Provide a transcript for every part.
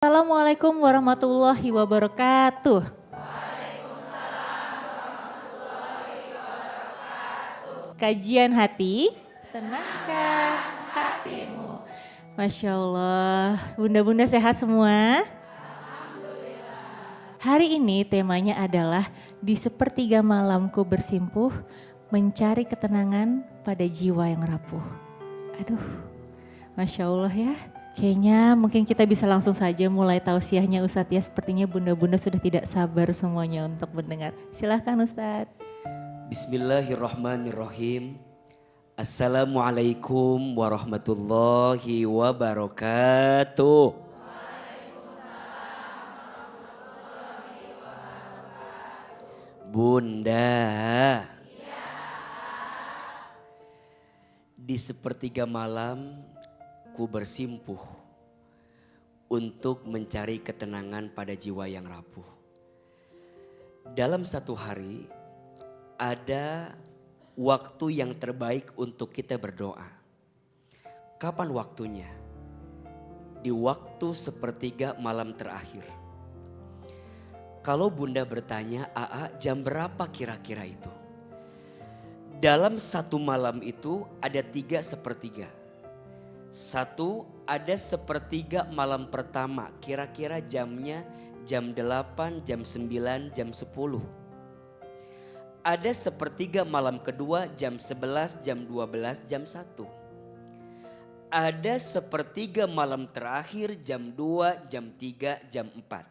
Assalamualaikum warahmatullahi wabarakatuh. Kajian hati, tenangkan hatimu. Masya Allah, bunda-bunda sehat semua? Hari ini temanya adalah di sepertiga malamku bersimpuh, mencari ketenangan pada jiwa yang rapuh. Aduh, Masya Allah ya. Kayaknya mungkin kita bisa langsung saja mulai tausiahnya Ustadz ya. Sepertinya bunda-bunda sudah tidak sabar semuanya untuk mendengar. Silahkan Ustadz. Bismillahirrahmanirrahim. Assalamualaikum warahmatullahi wabarakatuh. Bunda, di sepertiga malam ku bersimpuh untuk mencari ketenangan pada jiwa yang rapuh. Dalam satu hari ada waktu yang terbaik untuk kita berdoa. Kapan waktunya? Di waktu sepertiga malam terakhir. Kalau bunda bertanya, "Aa, jam berapa kira-kira itu?" Dalam satu malam itu ada 3 sepertiga. Satu, ada sepertiga malam pertama, kira-kira jamnya jam 8, jam 9, jam 10. Ada sepertiga malam kedua jam 11, jam 12, jam 1. Ada sepertiga malam terakhir jam 2, jam 3, jam 4.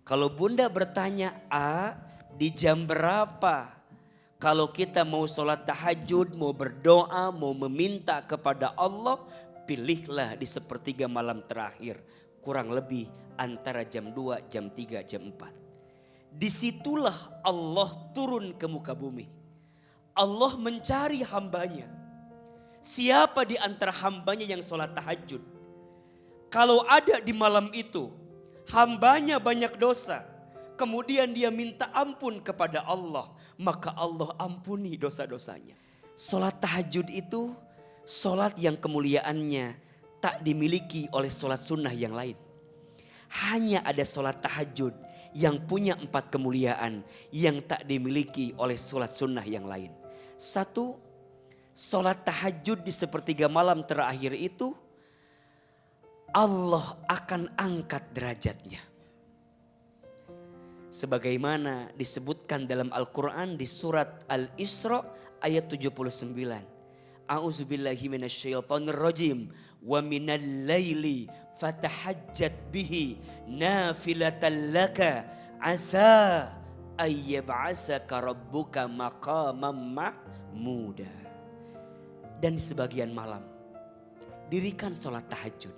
Kalau bunda bertanya, di jam berapa? Kalau kita mau sholat tahajud, mau berdoa, mau meminta kepada Allah, pilihlah di sepertiga malam terakhir. Kurang lebih antara jam 2, jam 3, jam 4. Disitulah Allah turun ke muka bumi. Allah mencari hambanya. Siapa di antara hambanya yang sholat tahajud? Kalau ada di malam itu, hambanya banyak dosa. Kemudian dia minta ampun kepada Allah, maka Allah ampuni dosa-dosanya. Sholat tahajud itu sholat yang kemuliaannya tak dimiliki oleh sholat sunnah yang lain. Hanya ada sholat tahajud yang punya 4 kemuliaan yang tak dimiliki oleh sholat sunnah yang lain. 1, sholat tahajud di sepertiga malam terakhir itu Allah akan angkat derajatnya. Sebagaimana disebutkan dalam Al-Quran di surat Al-Isra ayat 79. A'udzubillahi minasyaitonirrajim. Wa minal laili fatahajjat bihi nafilatan laka asa ayyab'asaka rabbuka maqamam mahmuda. Dan di sebagian malam dirikan sholat tahajud.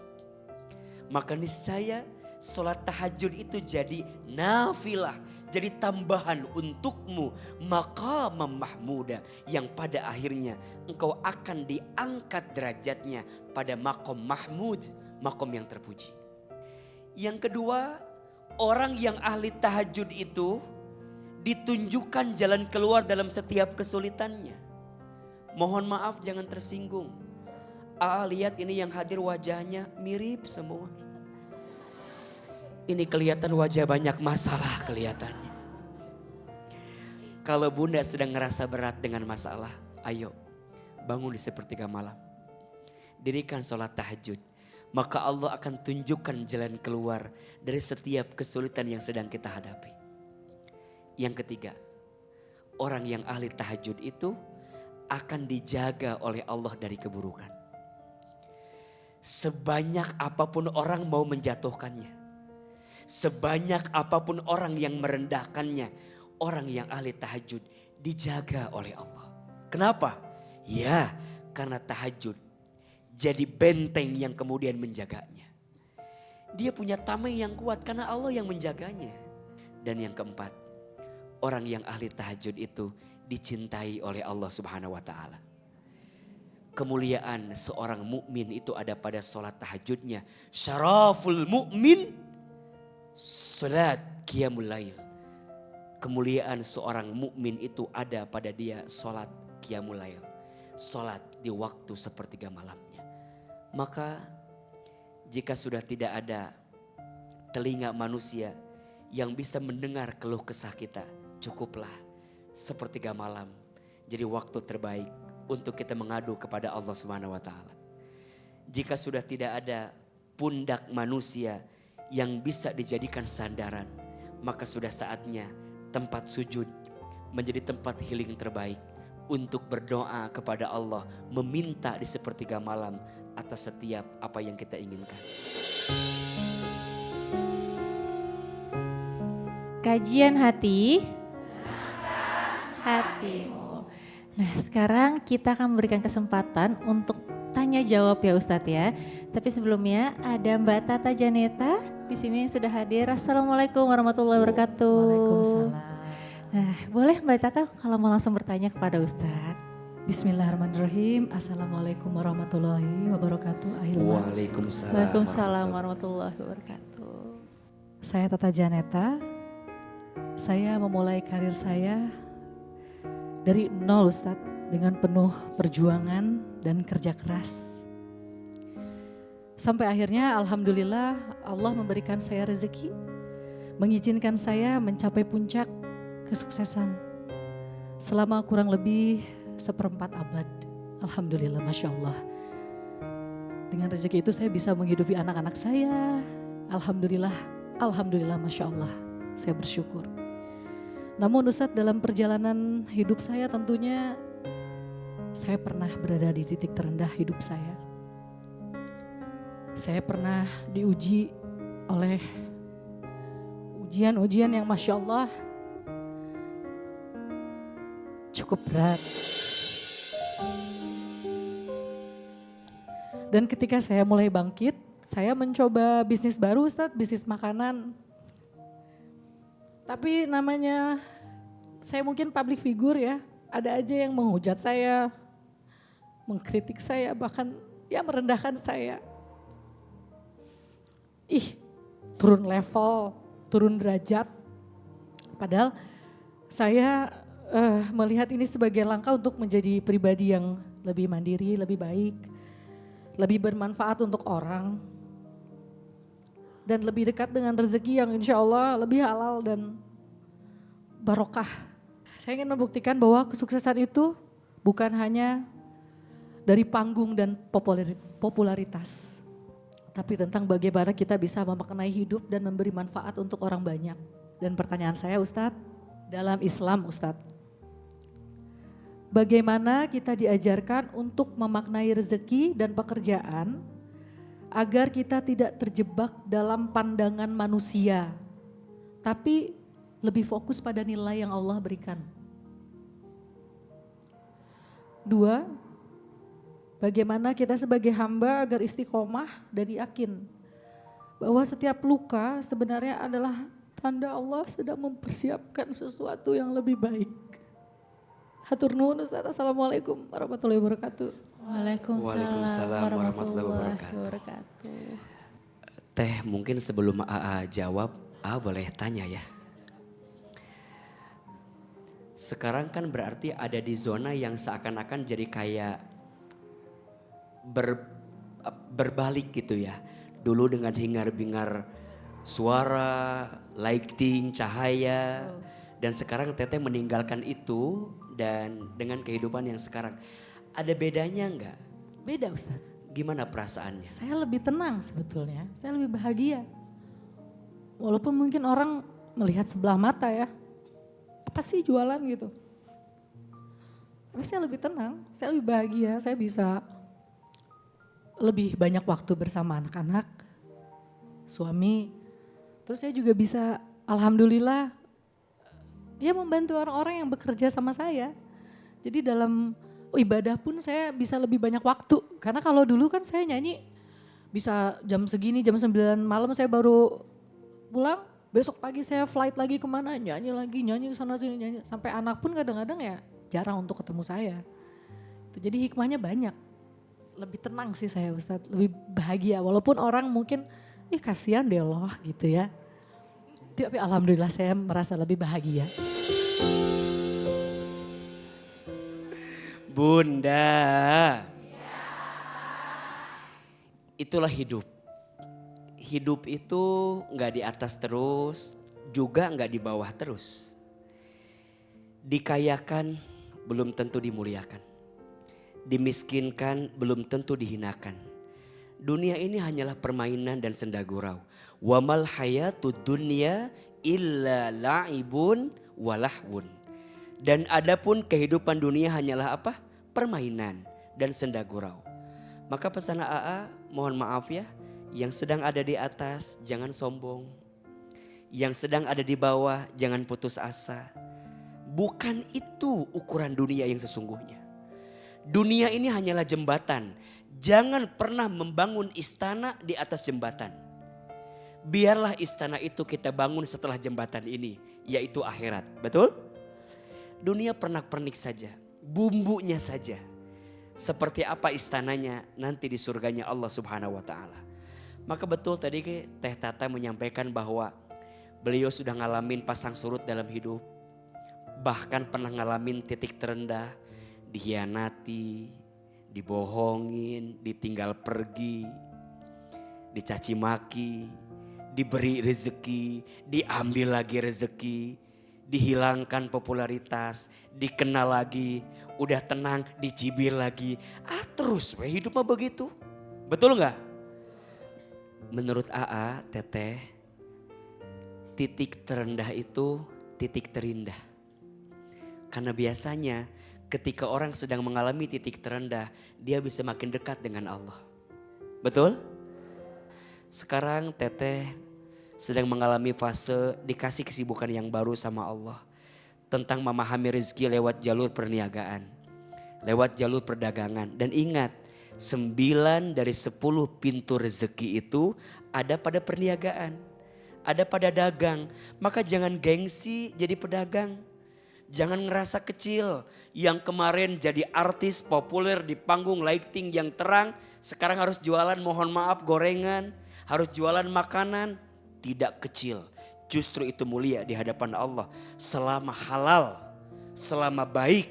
Maka niscaya sholat tahajud itu jadi nafilah, jadi tambahan untukmu, maqamam mahmuda, yang pada akhirnya engkau akan diangkat derajatnya pada maqam mahmud, maqam yang terpuji. Yang kedua, orang yang ahli tahajud itu ditunjukkan jalan keluar dalam setiap kesulitannya. Mohon maaf, jangan tersinggung. Lihat ini yang hadir wajahnya mirip semua. Ini kelihatan wajah banyak masalah kelihatannya. Kalau bunda sedang ngerasa berat dengan masalah, ayo bangun di sepertiga malam. Dirikan sholat tahajud. Maka Allah akan tunjukkan jalan keluar dari setiap kesulitan yang sedang kita hadapi. Yang ketiga, orang yang ahli tahajud itu akan dijaga oleh Allah dari keburukan. Sebanyak apapun orang mau menjatuhkannya, sebanyak apapun orang yang merendahkannya, orang yang ahli tahajud dijaga oleh Allah. Kenapa? Ya, karena tahajud jadi benteng yang kemudian menjaganya. Dia punya tameng yang kuat karena Allah yang menjaganya. Dan yang keempat, orang yang ahli tahajud itu dicintai oleh Allah Subhanahu wa taala. Kemuliaan seorang mukmin itu ada pada sholat tahajudnya. Syaraful mukmin salat qiyamul lail. Kemuliaan seorang mukmin itu ada pada dia sholat qiyamul lail. Sholat di waktu sepertiga malamnya. Maka jika sudah tidak ada telinga manusia yang bisa mendengar keluh kesah kita. Cukuplah sepertiga malam jadi waktu terbaik untuk kita mengadu kepada Allah Subhanahu wa taala. Jika sudah tidak ada pundak manusia yang bisa dijadikan sandaran, maka sudah saatnya tempat sujud menjadi tempat healing terbaik untuk berdoa kepada Allah, meminta di sepertiga malam atas setiap apa yang kita inginkan. Kajian hati, hatimu. Nah, sekarang kita akan memberikan kesempatan untuk tanya jawab ya Ustadz ya. Tapi sebelumnya ada Mbak Tata Janeta di sini yang sudah hadir. Assalamualaikum warahmatullahi wabarakatuh. Waalaikumsalam. Nah, boleh Mbak Tata kalau mau langsung bertanya kepada Ustadz. Bismillahirrahmanirrahim. Assalamualaikum warahmatullahi wabarakatuh. Ahilman. Waalaikumsalam. Waalaikumsalam warahmatullahi wabarakatuh. Saya Tata Janeta. Saya memulai karir saya dari nol Ustadz, dengan penuh perjuangan dan kerja keras. Sampai akhirnya alhamdulillah Allah memberikan saya rezeki, mengizinkan saya mencapai puncak kesuksesan selama kurang lebih 1/4 abad. Alhamdulillah, Masya Allah. Dengan rezeki itu saya bisa menghidupi anak-anak saya. Alhamdulillah, Alhamdulillah, Masya Allah. Saya bersyukur. Namun Ustadz, dalam perjalanan hidup saya tentunya saya pernah berada di titik terendah hidup saya. Saya pernah diuji oleh ujian-ujian yang Masya Allah cukup berat. Dan ketika saya mulai bangkit, saya mencoba bisnis baru Ustadz, bisnis makanan. Tapi namanya saya mungkin public figure ya, ada aja yang menghujat saya, mengkritik saya, bahkan ya merendahkan saya. Turun level, turun derajat. Padahal saya melihat ini sebagai langkah untuk menjadi pribadi yang lebih mandiri, lebih baik, lebih bermanfaat untuk orang, dan lebih dekat dengan rezeki yang insya Allah lebih halal dan barokah. Saya ingin membuktikan bahwa kesuksesan itu bukan hanya dari panggung dan popularitas, tapi tentang bagaimana kita bisa memaknai hidup dan memberi manfaat untuk orang banyak. Dan pertanyaan saya Ustadz, dalam Islam Ustadz, bagaimana kita diajarkan untuk memaknai rezeki dan pekerjaan agar kita tidak terjebak dalam pandangan manusia, tapi lebih fokus pada nilai yang Allah berikan. 2, bagaimana kita sebagai hamba agar istiqomah dan yakin bahwa setiap luka sebenarnya adalah tanda Allah sedang mempersiapkan sesuatu yang lebih baik. Hatur nuhun Ustaz. Assalamualaikum warahmatullahi wabarakatuh. Waalaikumsalam warahmatullahi wabarakatuh. Teh, mungkin sebelum AA jawab, AA boleh tanya ya. Sekarang kan berarti ada di zona yang seakan-akan jadi kayak berbalik gitu ya. Dulu dengan hingar-bingar suara, lighting, cahaya. Dan sekarang Teteh meninggalkan itu dan dengan kehidupan yang sekarang. Ada bedanya enggak? Beda Ustaz. Gimana perasaannya? Saya lebih tenang sebetulnya, saya lebih bahagia. Walaupun mungkin orang melihat sebelah mata ya, apa sih jualan gitu. Tapi saya lebih tenang, saya lebih bahagia, saya bisa lebih banyak waktu bersama anak-anak, suami. Terus saya juga bisa alhamdulillah ya membantu orang-orang yang bekerja sama saya. Jadi dalam ibadah pun saya bisa lebih banyak waktu. Karena kalau dulu kan saya nyanyi bisa jam segini, jam 9 malam saya baru pulang. Besok pagi saya flight lagi kemana, nyanyi lagi, nyanyi sana sini, nyanyi. Sampai anak pun kadang-kadang ya jarang untuk ketemu saya. Jadi hikmahnya banyak. Lebih tenang sih saya Ustadz, lebih bahagia. Walaupun orang mungkin, kasihan deh loh gitu ya. Tapi alhamdulillah saya merasa lebih bahagia. Bunda, itulah hidup. hidup itu nggak di atas terus, juga nggak di bawah terus. Dikayakan belum tentu dimuliakan. Dimiskinkan belum tentu dihinakan. Dunia ini hanyalah permainan dan senda gurau. Wamal hayatud dunya illa la'ibun walahwun. Dan adapun kehidupan dunia hanyalah apa? Permainan dan senda gurau. Maka pesan AA, mohon maaf ya, yang sedang ada di atas jangan sombong. Yang sedang ada di bawah jangan putus asa. Bukan itu ukuran dunia yang sesungguhnya. Dunia ini hanyalah jembatan. Jangan pernah membangun istana di atas jembatan. Biarlah istana itu kita bangun setelah jembatan ini, yaitu akhirat. Betul? Dunia pernak-pernik saja, bumbunya saja. Seperti apa istananya nanti di surganya Allah Subhanahu wa taala. Maka betul tadi Teh Tata menyampaikan bahwa beliau sudah ngalamin pasang surut dalam hidup. Bahkan pernah ngalamin titik terendah, dikhianati, dibohongin, ditinggal pergi, dicaci maki, diberi rezeki, diambil lagi rezeki, dihilangkan popularitas, dikenal lagi, udah tenang, dicibir lagi. Terus hidup mah begitu. Betul nggak? Menurut AA, Teteh, titik terendah itu titik terindah. Karena biasanya ketika orang sedang mengalami titik terendah, dia bisa makin dekat dengan Allah. Betul? Sekarang Teteh sedang mengalami fase dikasih kesibukan yang baru sama Allah. Tentang memahami rezeki lewat jalur perniagaan. Lewat jalur perdagangan. Dan ingat, 9 dari 10 pintu rezeki itu ada pada perniagaan. Ada pada dagang. Maka jangan gengsi jadi pedagang. Jangan ngerasa kecil. Yang kemarin jadi artis populer di panggung lighting yang terang. Sekarang harus jualan mohon maaf gorengan. Harus jualan makanan. Tidak kecil. Justru itu mulia di hadapan Allah. Selama halal. Selama baik.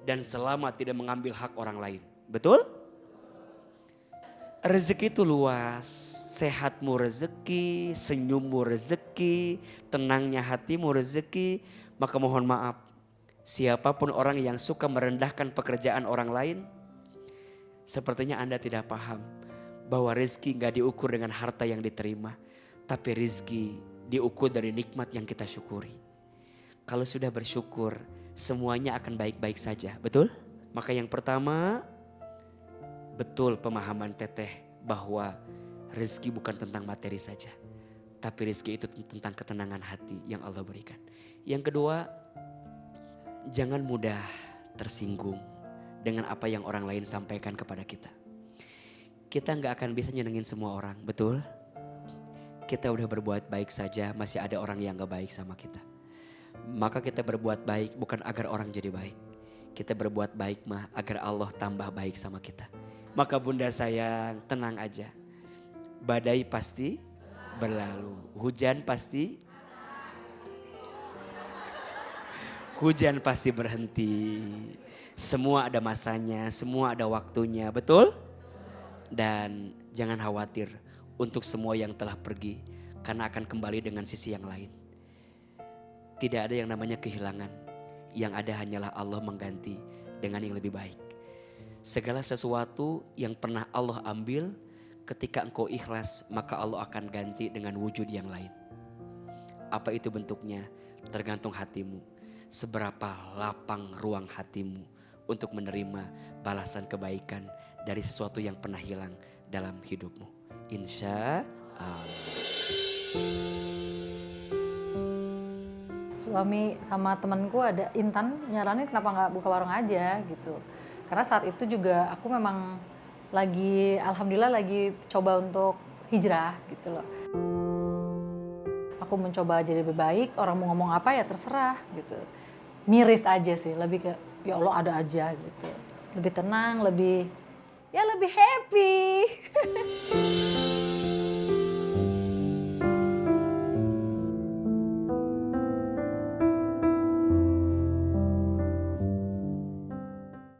Dan selama tidak mengambil hak orang lain. Betul? Rezeki itu luas. Sehatmu rezeki. Senyummu rezeki. Tenangnya hatimu rezeki. Maka mohon maaf. Siapapun orang yang suka merendahkan pekerjaan orang lain. Sepertinya Anda tidak paham. Bahwa rezeki gak diukur dengan harta yang diterima. Tapi rezeki diukur dari nikmat yang kita syukuri. Kalau sudah bersyukur, semuanya akan baik-baik saja. Betul? Maka yang pertama, betul pemahaman Teteh bahwa rezeki bukan tentang materi saja. Tapi rezeki itu tentang ketenangan hati yang Allah berikan. Yang kedua, jangan mudah tersinggung dengan apa yang orang lain sampaikan kepada kita. Kita gak akan bisa nyenengin semua orang, betul? Kita udah berbuat baik saja, masih ada orang yang gak baik sama kita. Maka kita berbuat baik bukan agar orang jadi baik. Kita berbuat baik mah agar Allah tambah baik sama kita. Maka bunda sayang, tenang aja. Badai pasti berlalu. Hujan pasti berhenti. Semua ada masanya, semua ada waktunya, betul? Dan jangan khawatir untuk semua yang telah pergi, karena akan kembali dengan sisi yang lain. Tidak ada yang namanya kehilangan, yang ada hanyalah Allah mengganti dengan yang lebih baik. Segala sesuatu yang pernah Allah ambil, ketika engkau ikhlas, maka Allah akan ganti dengan wujud yang lain. Apa itu bentuknya? Tergantung hatimu. Seberapa lapang ruang hatimu untuk menerima balasan kebaikan dari sesuatu yang pernah hilang dalam hidupmu. Insya Allah. Suami sama temanku ada Intan nyaranin kenapa nggak buka warung aja gitu. Karena saat itu juga aku memang alhamdulillah lagi coba untuk hijrah gitu loh. Aku mencoba jadi lebih baik, orang mau ngomong apa ya terserah gitu. Miris aja sih, lebih ke ya Allah ada aja gitu. Lebih tenang, lebih happy.